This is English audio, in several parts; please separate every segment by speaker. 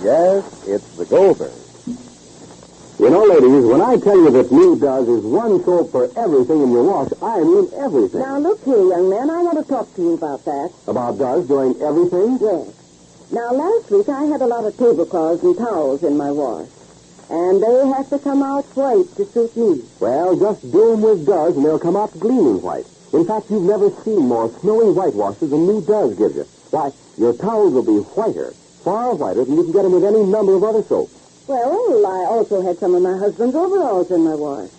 Speaker 1: Yes, it's the Goldbergs.
Speaker 2: You know, ladies, when I tell you that New Does is one soap for everything in your wash, I mean everything.
Speaker 3: Now, look here, young man. I want to talk to you about that.
Speaker 2: About Does doing everything?
Speaker 3: Yes. Now, last week I had a lot of tablecloths and towels in my wash. And they have to come out white to suit me.
Speaker 2: Well, just do them with Does and they'll come out gleaming white. In fact, you've never seen more snowy whitewashes than New Does gives you. Why, your towels will be whiter, far whiter than you can get them with any number of other soaps.
Speaker 3: Well, I also had some of my husband's overalls in my wash.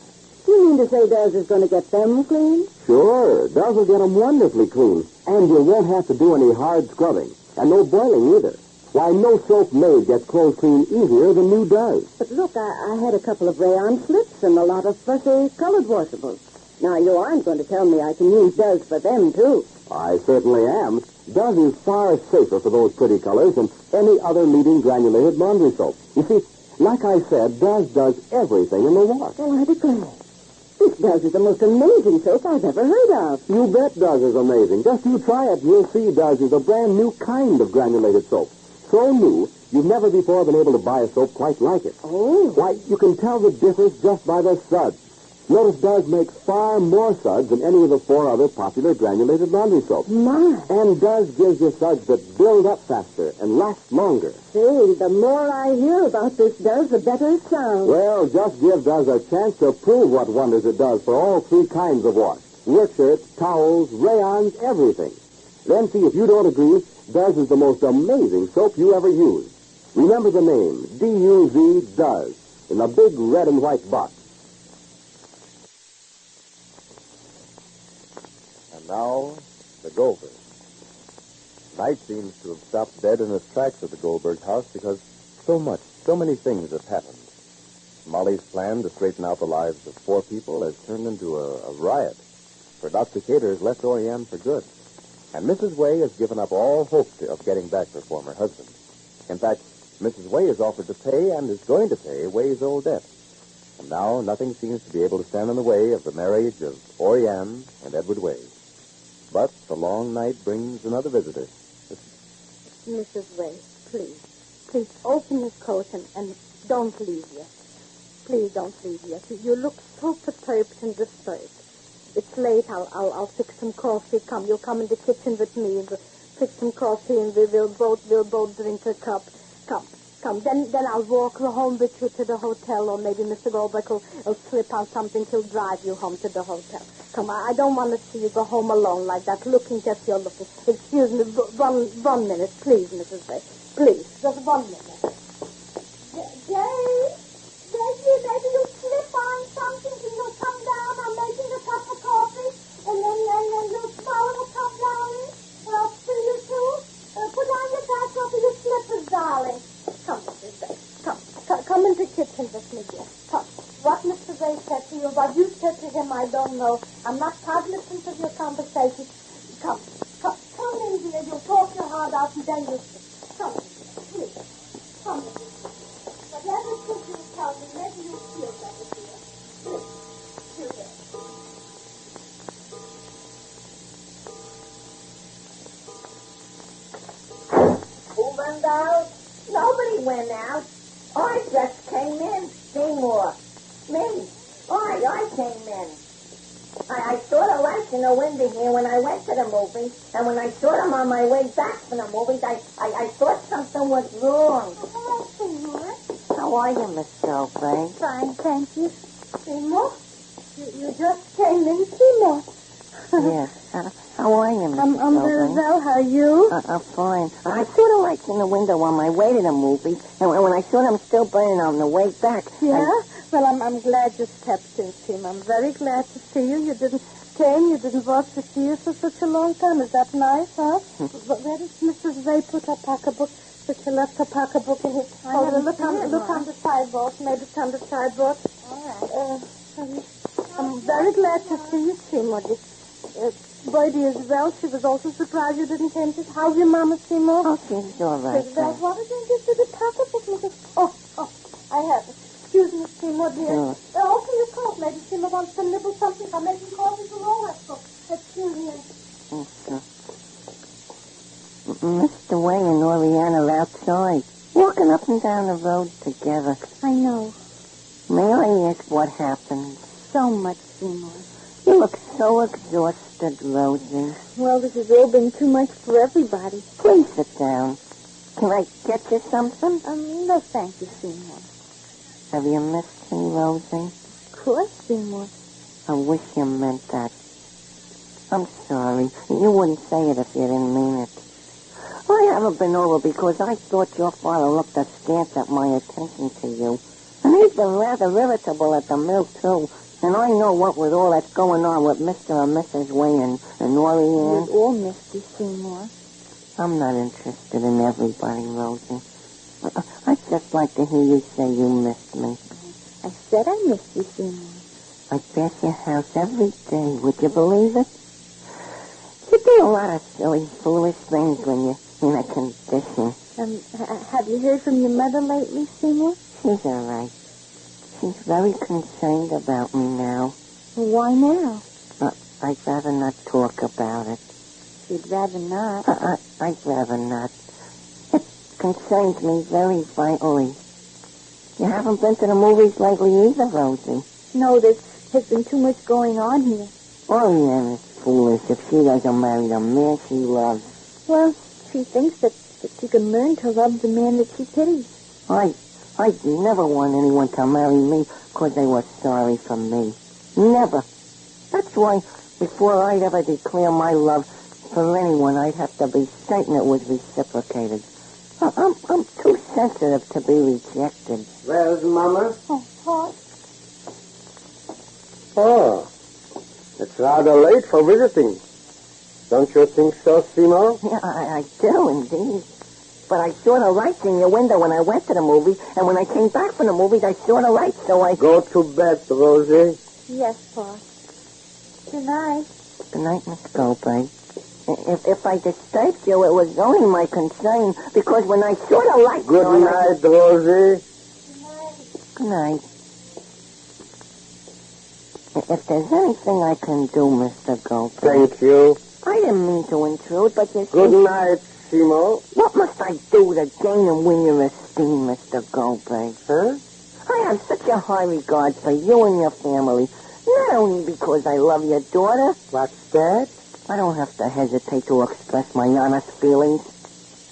Speaker 3: Do you mean to say Does is going to get them clean?
Speaker 2: Sure, Does will get them wonderfully clean. And you won't have to do any hard scrubbing. And no boiling either. Why, no soap made gets clothes clean easier than New Does.
Speaker 3: But look, I had a couple of rayon slips and a lot of fussy colored washables. Now, you aren't going to tell me I can use Does for them, too.
Speaker 2: I certainly am. Does is far safer for those pretty colors than any other leading granulated laundry soap. You see, like I said, Does does everything in the wash.
Speaker 3: Oh, I declare. This Does is the most amazing soap I've ever heard of.
Speaker 2: You bet Does is amazing. Just you try it, you'll see Does is a brand new kind of granulated soap. So new, you've never before been able to buy a soap quite like it.
Speaker 3: Oh.
Speaker 2: Why, you can tell the difference just by the suds. Notice Does makes far more suds than any of the 4 other popular granulated laundry soaps.
Speaker 3: My.
Speaker 2: And Does gives you suds that build up faster and last longer.
Speaker 3: Say, the more I hear about this Does, the better it sounds.
Speaker 2: Well, just give Does a chance to prove what wonders it does for all 3 kinds of wash. Work shirts, towels, rayons, everything. Then see if you don't agree, Does is the most amazing soap you ever used. Remember the name, D-U-Z, Does, in a big red and white box.
Speaker 1: And now, the Goldbergs. Night seems to have stopped dead in its tracks at the Goldberg house because so many things have happened. Molly's plan to straighten out the lives of 4 people has turned into a riot. For Dr. Cater has left Oriane for good. And Mrs. Way has given up all hope of getting back her former husband. In fact, Mrs. Way has offered to pay and is going to pay Way's old debt. And now nothing seems to be able to stand in the way of the marriage of Oriane and Edward Way. But the long night brings another visitor.
Speaker 4: Mrs. Way, please open your coat and don't leave yet. Please don't leave yet. You look so perturbed and disturbed. It's late. I'll fix some coffee. You'll come in the kitchen with me. We'll fix some coffee and we'll both drink a cup. Come. Then I'll walk home with you to the hotel, or maybe Mr. Goldberg will slip out something. He'll drive you home to the hotel. Come, I don't want to see you go home alone like that, looking just you're looking. Excuse me, one minute, please, Mrs. Bay. Please, just 1 minute. Maybe you'll slip on something and you'll come down. I'm making a cup of coffee, and then your smile will come down, and I'll see you too. Put on your back over your slippers, darling. Come, Mrs. Bay. Come in the kitchen with me, dear. Come. What Mr. Ray said to you, what you said to him, I don't know. I'm not cognizant of your conversation. Come in here. You'll talk your heart out, and then you'll sit. Come, please. Come. Whatever you tell me, maybe you'll feel better, dear. Please. Feel better.
Speaker 5: Who went out? Nobody went out. I just came in, Seymour. Me. I came in. I saw the lights in the window here when I went to the movies, and when I saw them on my way back from the movies, I thought something was wrong.
Speaker 4: Hello, Seymour.
Speaker 5: How are you, Miss Goldberg?
Speaker 4: Fine, thank you. Seymour? You just came in, Seymour.
Speaker 5: Yes. How are you, Miss Goldberg?
Speaker 4: I'm very well. How are you?
Speaker 5: I'm fine. I saw the lights in the window on my way to the movie, and when I saw them still burning on the way back...
Speaker 4: Yeah? Well, I'm glad you stepped in, Tim. I'm very glad to see you. You didn't want to see you for such a long time. Is that nice, huh? Where did Mrs. Ray put her pocketbook? Did she left her pocketbook in his... Look on the sideboard. Maybe it's on the sideboard. All right. I'm very glad to see you, Seymour. Birdie is well. She was also surprised you didn't come to... How's your mama, Seymour?
Speaker 5: Oh, she's all right.
Speaker 4: What did you give to the pocketbook, Mrs... Oh, I have it. Excuse me, Seymour, dear.
Speaker 5: Sure.
Speaker 4: Open your coat. Maybe Seymour wants to nibble something. I'm making coffee for all that stuff. Excuse me.
Speaker 5: Okay. Mr. Way and Oriane are outside, walking up and down just what happened?
Speaker 3: So much, Seymour.
Speaker 5: You look so exhausted, Rosie.
Speaker 3: Well, this has all been too much for everybody.
Speaker 5: Please sit down. Can I get you something?
Speaker 3: No, thank you, Seymour.
Speaker 5: Have you missed me, Rosie?
Speaker 3: Of course, Seymour.
Speaker 5: I wish you meant that. I'm sorry. You wouldn't say it if you didn't mean it. I haven't been over because I thought your father looked askance at my attention to you. And he's been rather irritable at the mill, too. And I know what with all that's going on with Mr. and Mrs. Wayne and Orianne.
Speaker 3: We all missed you, Seymour.
Speaker 5: I'm not interested in everybody, Rosie. I'd just like to hear you say you missed me.
Speaker 3: I said I missed you, Seymour.
Speaker 5: I pass your house every day. Would you believe it? You do a lot of silly, foolish things when you're in a condition.
Speaker 3: Have you heard from your mother lately, Seymour?
Speaker 5: She's all right. She's very concerned about me now.
Speaker 3: Why now?
Speaker 5: I'd rather not talk about it.
Speaker 3: You'd rather not.
Speaker 5: I'd rather not. It concerns me very vitally. You haven't been to the movies lately either, Rosie.
Speaker 3: No, there's been too much going on here.
Speaker 5: Orianne is foolish if she doesn't marry the man she loves.
Speaker 3: Well, she thinks that she can learn to love the man that she pities.
Speaker 5: I'd never want anyone to marry me because they were sorry for me. Never. That's why before I'd ever declare my love for anyone, I'd have to be certain it was reciprocated. I'm too sensitive to be rejected.
Speaker 2: Where's Mama?
Speaker 3: Oh, Pop.
Speaker 2: Oh, it's rather late for visiting. Don't you think so, Seymour?
Speaker 5: Yeah, I do indeed. But I saw the lights in your window when I went to the movie, and when I came back from the movies, I saw the lights, so I...
Speaker 2: Go to bed, Rosie.
Speaker 3: Yes, Pop. Good night.
Speaker 5: Good night, Miss Goldberg. If I disturbed you, it was only my concern, because when I saw the lights...
Speaker 2: Good night, Rosie.
Speaker 5: Good night. If there's anything I can do, Mr. Goldberg...
Speaker 2: Thank you.
Speaker 5: I didn't mean to intrude, but you see...
Speaker 2: Good night, Seymour.
Speaker 5: What must I do to gain and win your esteem, Mr. Goldberg?
Speaker 2: Huh?
Speaker 5: I have such a high regard for you and your family, not only because I love your daughter.
Speaker 2: What's that?
Speaker 5: I don't have to hesitate to express my honest feelings.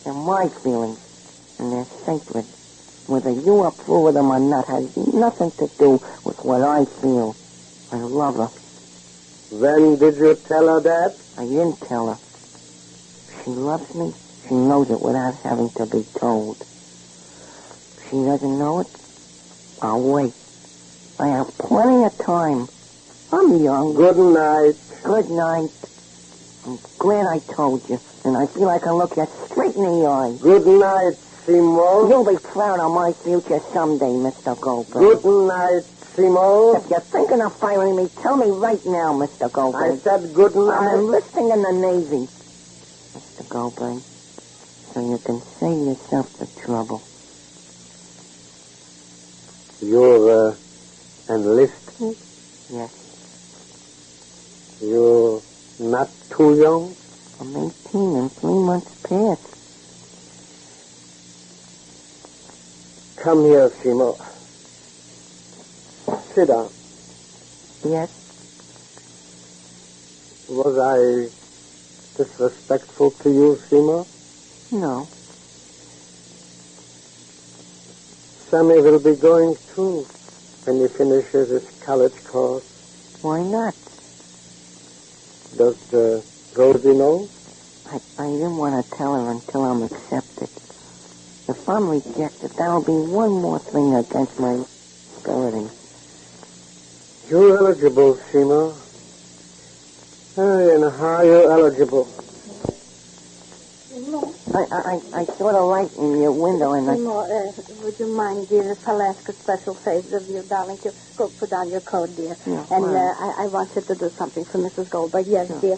Speaker 5: They're my feelings, and they're sacred. Whether you approve of them or not has nothing to do with what I feel. I love her.
Speaker 2: When did you tell her that?
Speaker 5: I didn't tell her. She loves me. She knows it without having to be told. If she doesn't know it, I'll wait. I have plenty of time. I'm young.
Speaker 2: Good night.
Speaker 5: Good night. I'm glad I told you, and I feel I can look you straight in the eye.
Speaker 2: Good night, Seymour.
Speaker 5: You'll be proud of my future someday, Mr. Goldberg.
Speaker 2: Good night, Seymour.
Speaker 5: If you're thinking of firing me, tell me right now, Mr. Goldberg.
Speaker 2: I said good night.
Speaker 5: I'm enlisting in the Navy, Mr. Goldberg, so you can save yourself the trouble.
Speaker 2: You're enlisting?
Speaker 5: Yes,
Speaker 2: You're not too young?
Speaker 5: I'm 18 and 3 months past.
Speaker 2: Come here, Seymour. Sit down.
Speaker 5: Yes,
Speaker 2: Was I disrespectful to you, Seymour?
Speaker 5: no.
Speaker 2: Sammy will be going too when he finishes his college course.
Speaker 5: Why not?
Speaker 2: Does Rosie know?
Speaker 5: I didn't want to tell her until I'm accepted. If I'm rejected, that'll be one more thing against my ability.
Speaker 2: You're eligible, Seymour. And how you're eligible?
Speaker 5: I saw the light in your window and
Speaker 3: Seymour, would you mind, dear, if I'll ask a special favor of you, darling, to go put on your coat, dear?
Speaker 5: Yeah,
Speaker 3: and
Speaker 5: fine.
Speaker 3: I want you to do something for Mrs. Goldberg. Yes, dear.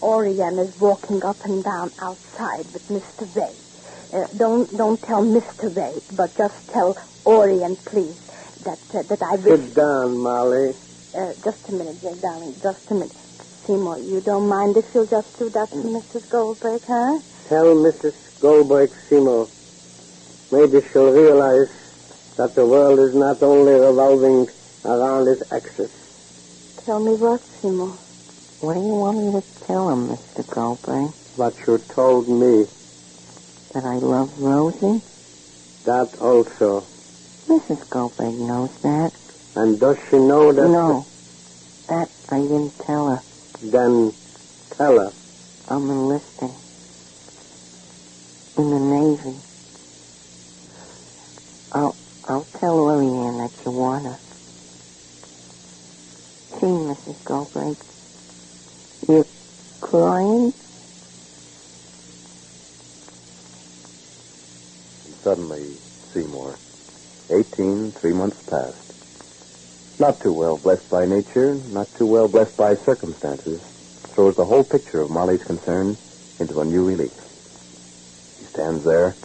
Speaker 3: Orianne is walking up and down outside with Mr. Vade. Don't tell Mr. Vade, but just tell Orianne, please, that I wish...
Speaker 2: Sit down, Molly.
Speaker 3: Just a minute, dear, darling, just a minute. Seymour, you don't mind if you'll just do that to Mrs. Goldberg, huh?
Speaker 2: Tell Mrs. Goldberg, Seymour. Maybe she'll realize that the world is not only revolving
Speaker 6: around his axis.
Speaker 3: Tell me what, Seymour?
Speaker 7: What do you want me to tell him, Mr. Goldberg?
Speaker 6: What you told me.
Speaker 7: That I love Rosie?
Speaker 6: That also.
Speaker 7: Mrs. Goldberg knows that.
Speaker 6: And does she know that?
Speaker 7: No. That I didn't tell her.
Speaker 6: Then tell her.
Speaker 7: I'm enlisting. In the Navy. I'll tell Orianne that you want her. See, Mrs. Goldberg. You're crying?
Speaker 1: And suddenly, Seymour, 18, 3 months past. Not too well blessed by nature, not too well blessed by circumstances, throws the whole picture of Molly's concern into a new relief. He stands there,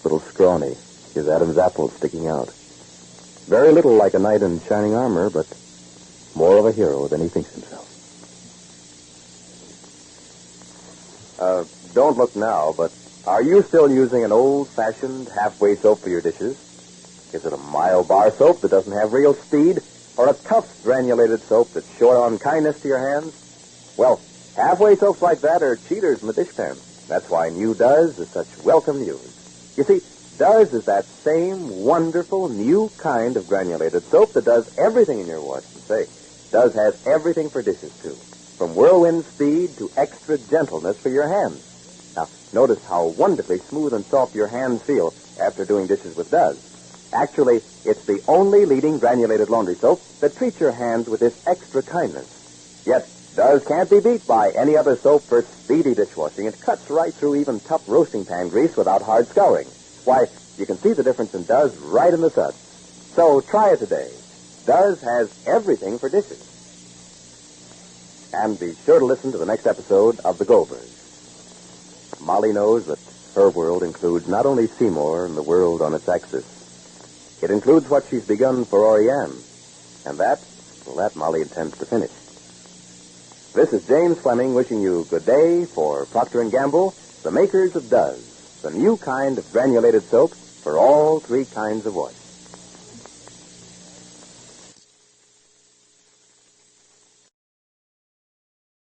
Speaker 1: little scrawny, his Adam's apple sticking out. Very little like a knight in shining armor, but more of a hero than he thinks himself. Don't look now, but are you still using an old-fashioned halfway soap for your dishes? Is it a mild bar soap that doesn't have real speed, or a tough granulated soap that's short on kindness to your hands? Well, halfway soaps like that are cheaters in the dishpan. That's why new Does is such welcome news. You see, Does is that same wonderful new kind of granulated soap that does everything in your wash. And say, Does has everything for dishes, too. From whirlwind speed to extra gentleness for your hands. Now, notice how wonderfully smooth and soft your hands feel after doing dishes with Does. Actually, it's the only leading granulated laundry soap that treats your hands with this extra kindness. Yet, Does can't be beat by any other soap for speedy dishwashing. It cuts right through even tough roasting pan grease without hard scouring. Why, you can see the difference in Does right in the suds. So try it today. Does has everything for dishes. And be sure to listen to the next episode of The Goldbergs. Molly knows that her world includes not only Seymour and the world on its axis. It includes what she's begun for Orianne. And that Molly intends to finish. This is James Fleming wishing you good day for Procter & Gamble, the makers of Does, the new kind of granulated soap for all 3 kinds of wash.